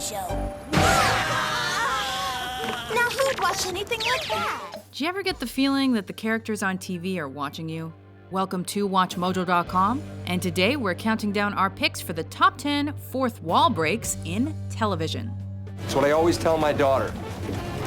show. Now who'd watch anything like that? Do you ever get the feeling that the characters on TV are watching you? Welcome to WatchMojo.com, and today we're counting down our picks for the top 10 fourth wall breaks in television. It's what I always tell my daughter.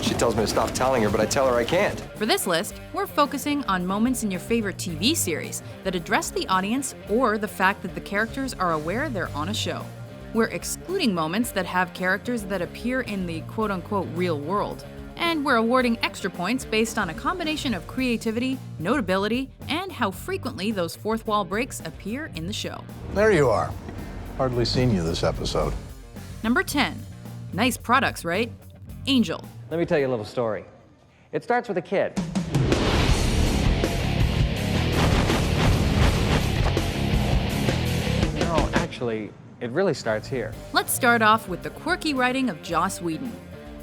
She tells me to stop telling her, but I tell her I can't. For this list, we're focusing on moments in your favorite TV series that address the audience or the fact that the characters are aware they're on a show. We're excluding moments that have characters that appear in the quote-unquote real world. And we're awarding extra points based on a combination of creativity, notability, and how frequently those fourth wall breaks appear in the show. There you are. Hardly seen you this episode. Number 10. Nice products, right? Angel. Let me tell you a little story. It starts with a kid. No, actually, it really starts here. Let's start off with the quirky writing of Joss Whedon.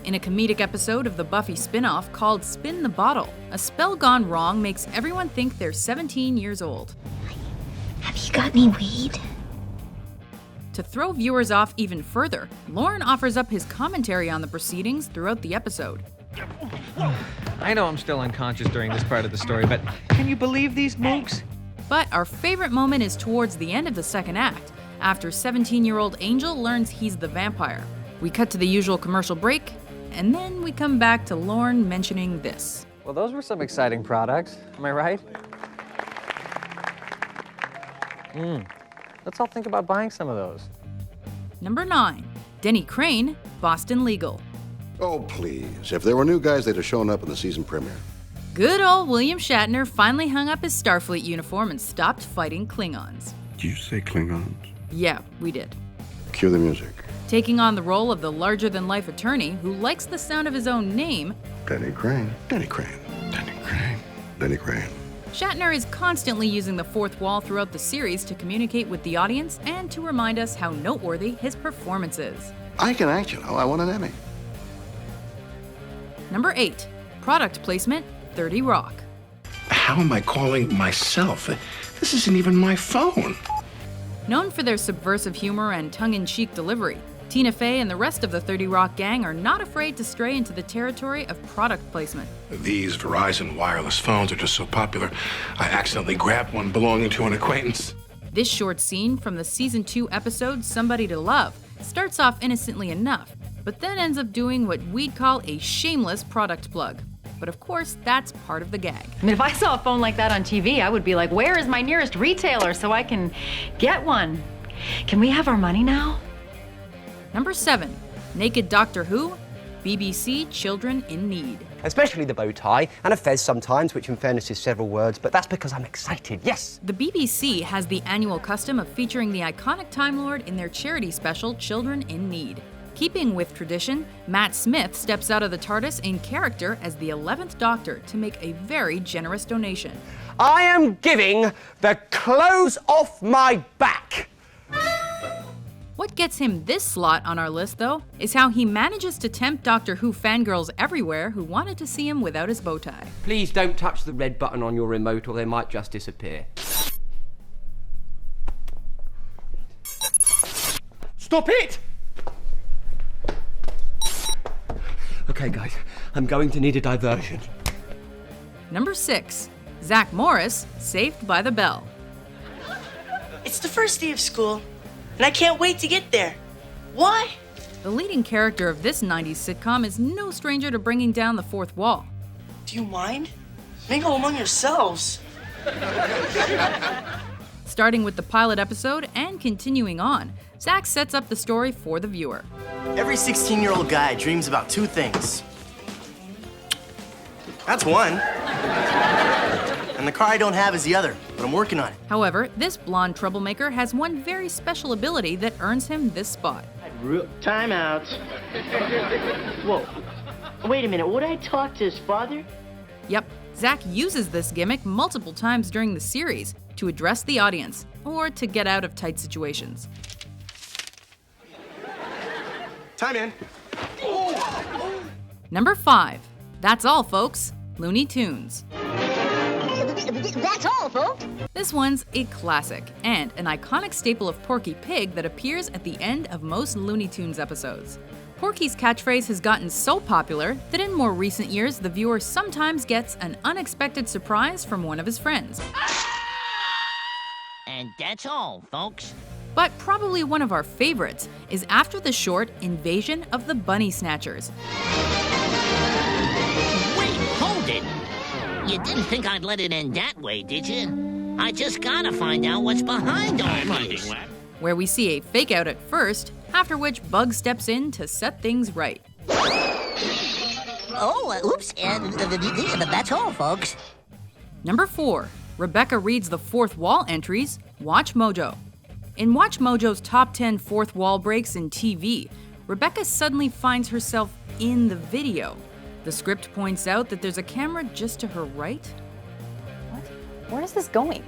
In a comedic episode of the Buffy spin-off called Spin the Bottle, a spell gone wrong makes everyone think they're 17 years old. Have you got any weed? To throw viewers off even further, Lauren offers up his commentary on the proceedings throughout the episode. I know I'm still unconscious during this part of the story, but can you believe these mooks? But our favorite moment is towards the end of the second act, after 17-year-old Angel learns he's the vampire. We cut to the usual commercial break, and then we come back to Lauren mentioning this. Well, those were some exciting products. Am I right? Let's all think about buying some of those. Number 9. Denny Crane, Boston Legal. Oh, please. If there were new guys, they'd have shown up in the season premiere. Good old William Shatner finally hung up his Starfleet uniform and stopped fighting Klingons. Did you say Klingons? Yeah, we did. Cue the music. Taking on the role of the larger-than-life attorney who likes the sound of his own name, Denny Crane. Denny Crane. Denny Crane. Denny Crane. Shatner is constantly using the fourth wall throughout the series to communicate with the audience and to remind us how noteworthy his performance is. I can act, you know. I won an Emmy. Number 8. Product placement, 30 Rock. How am I calling myself? This isn't even my phone. Known for their subversive humor and tongue-in-cheek delivery, Tina Fey and the rest of the 30 Rock gang are not afraid to stray into the territory of product placement. These Verizon wireless phones are just so popular, I accidentally grabbed one belonging to an acquaintance. This short scene from the Season 2 episode Somebody to Love starts off innocently enough, but then ends up doing what we'd call a shameless product plug. But of course, that's part of the gag. I mean, if I saw a phone like that on TV, I would be like, where is my nearest retailer so I can get one? Can we have our money now? Number 7. Naked Doctor Who, BBC Children in Need. Especially the bow tie, and a fez sometimes, which in fairness is several words, but that's because I'm excited, yes! The BBC has the annual custom of featuring the iconic Time Lord in their charity special, Children in Need. Keeping with tradition, Matt Smith steps out of the TARDIS in character as the 11th Doctor to make a very generous donation. I am giving the clothes off my back! What gets him this slot on our list, though, is how he manages to tempt Doctor Who fangirls everywhere who wanted to see him without his bow tie. Please don't touch the red button on your remote or they might just disappear. Stop it! Okay, guys, I'm going to need a diversion. Number 6. Zach Morris, Saved by the Bell. It's the first day of school, and I can't wait to get there. Why? The leading character of this 90s sitcom is no stranger to bringing down the fourth wall. Do you mind? Mingle among yourselves. Starting with the pilot episode and continuing on, Zach sets up the story for the viewer. Every 16-year-old guy dreams about two things. That's one. And the car I don't have is the other, but I'm working on it. However, this blonde troublemaker has one very special ability that earns him this spot. Time out. Whoa. Wait a minute, would I talk to his father? Yep, Zach uses this gimmick multiple times during the series to address the audience or to get out of tight situations. Time in. Number 5. That's all, folks. Looney Tunes. That's all, folks. This one's a classic and an iconic staple of Porky Pig that appears at the end of most Looney Tunes episodes. Porky's catchphrase has gotten so popular that in more recent years, the viewer sometimes gets an unexpected surprise from one of his friends. And that's all, folks. But probably one of our favorites is after the short Invasion of the Bunny Snatchers. Wait, hold it! You didn't think I'd let it end that way, did you? I just gotta find out what's behind all this. Where we see a fake out at first, after which Bug steps in to set things right. Oh, oops, and that's all, folks. Number 4. Rebecca reads the fourth wall entries, WatchMojo. In WatchMojo's top 10 fourth wall breaks in TV, Rebecca suddenly finds herself in the video. The script points out that there's a camera just to her right. What? Where is this going?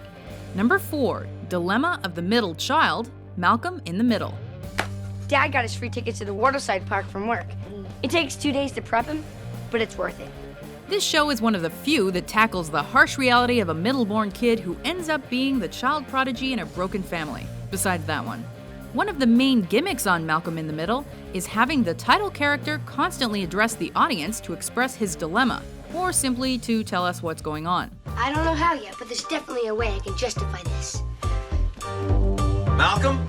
Number 4. Dilemma of the Middle Child, Malcolm in the Middle. Dad got his free tickets to the Waterside Park from work. It takes 2 days to prep him, but it's worth it. This show is one of the few that tackles the harsh reality of a middle-born kid who ends up being the child prodigy in a broken family, besides that one. One of the main gimmicks on Malcolm in the Middle is having the title character constantly address the audience to express his dilemma, or simply to tell us what's going on. I don't know how yet, but there's definitely a way I can justify this. Malcolm?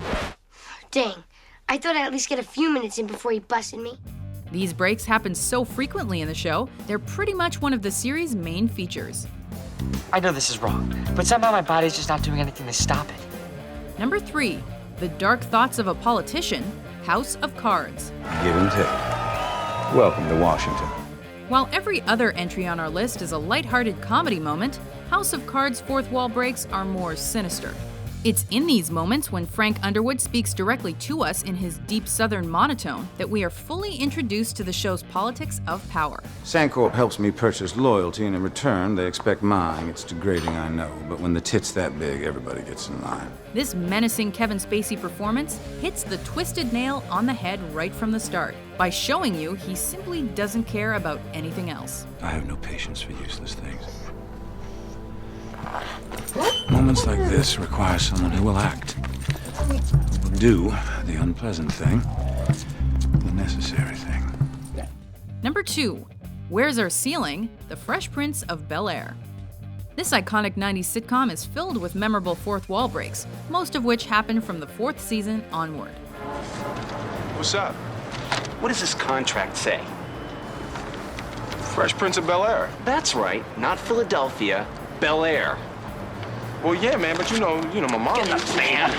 Dang, I thought I'd at least get a few minutes in before he busted me. These breaks happen so frequently in the show, they're pretty much one of the series' main features. I know this is wrong, but somehow my body's just not doing anything to stop it. Number 3. The Dark Thoughts of a Politician, House of Cards. Give and take. Welcome to Washington. While every other entry on our list is a lighthearted comedy moment, House of Cards' fourth wall breaks are more sinister. It's in these moments when Frank Underwood speaks directly to us in his deep southern monotone that we are fully introduced to the show's politics of power. Sandcorp helps me purchase loyalty, and in return, they expect mine. It's degrading, I know, but when the tit's that big, everybody gets in line. This menacing Kevin Spacey performance hits the twisted nail on the head right from the start by showing you he simply doesn't care about anything else. I have no patience for useless things. Moments like this require someone who will act, who will do the unpleasant thing, the necessary thing. Number 2. Where's Our Ceiling? The Fresh Prince of Bel-Air. This iconic 90s sitcom is filled with memorable fourth wall breaks, most of which happen from the 4th season onward. What's up? What does this contract say? Fresh Prince of Bel-Air. That's right, not Philadelphia, Bel-Air. Well, yeah, man, but you know, my mom. Get the fan.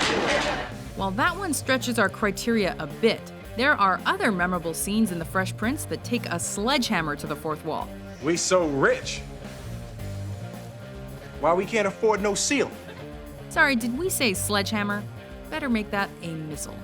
While that one stretches our criteria a bit, there are other memorable scenes in The Fresh Prince that take a sledgehammer to the fourth wall. We so rich. Why we can't afford no ceiling? Sorry, did we say sledgehammer? Better make that a missile.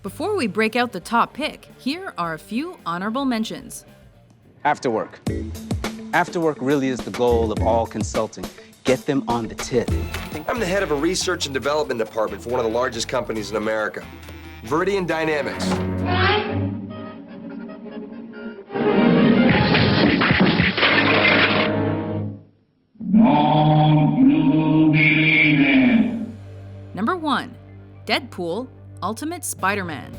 Before we break out the top pick, here are a few honorable mentions. After work. After work really is the goal of all consulting. Get them on the tip. I'm the head of a research and development department for one of the largest companies in America, Viridian Dynamics. Number 1. Deadpool, Ultimate Spider-Man.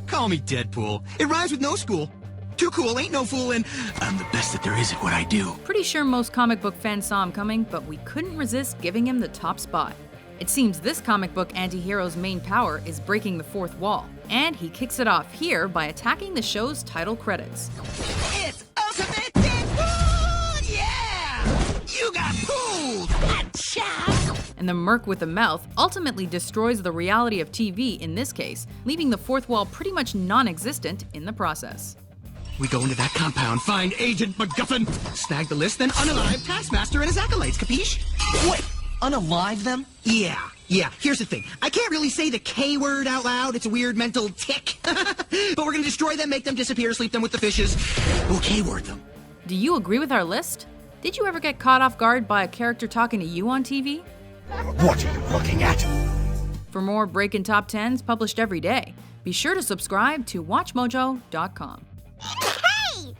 Call me Deadpool. It rhymes with no school. Too cool, ain't no fool, and I'm the best that there is at what I do. Pretty sure most comic book fans saw him coming, but we couldn't resist giving him the top spot. It seems this comic book anti-hero's main power is breaking the fourth wall, and he kicks it off here by attacking the show's title credits. It's Ultimate Deadpool! Yeah! You got pulled! Achha! And the merc with the mouth ultimately destroys the reality of TV in this case, leaving the fourth wall pretty much non-existent in the process. We go into that compound, find Agent MacGuffin, snag the list, then unalive Taskmaster and his acolytes, capiche? Wait, unalive them? Yeah. Here's the thing. I can't really say the K word out loud. It's a weird mental tick. But we're gonna destroy them, make them disappear, sleep them with the fishes. We'll K-word them. Do you agree with our list? Did you ever get caught off guard by a character talking to you on TV? What are you looking at? For more Breakin' Top 10s published every day, be sure to subscribe to WatchMojo.com. Hey!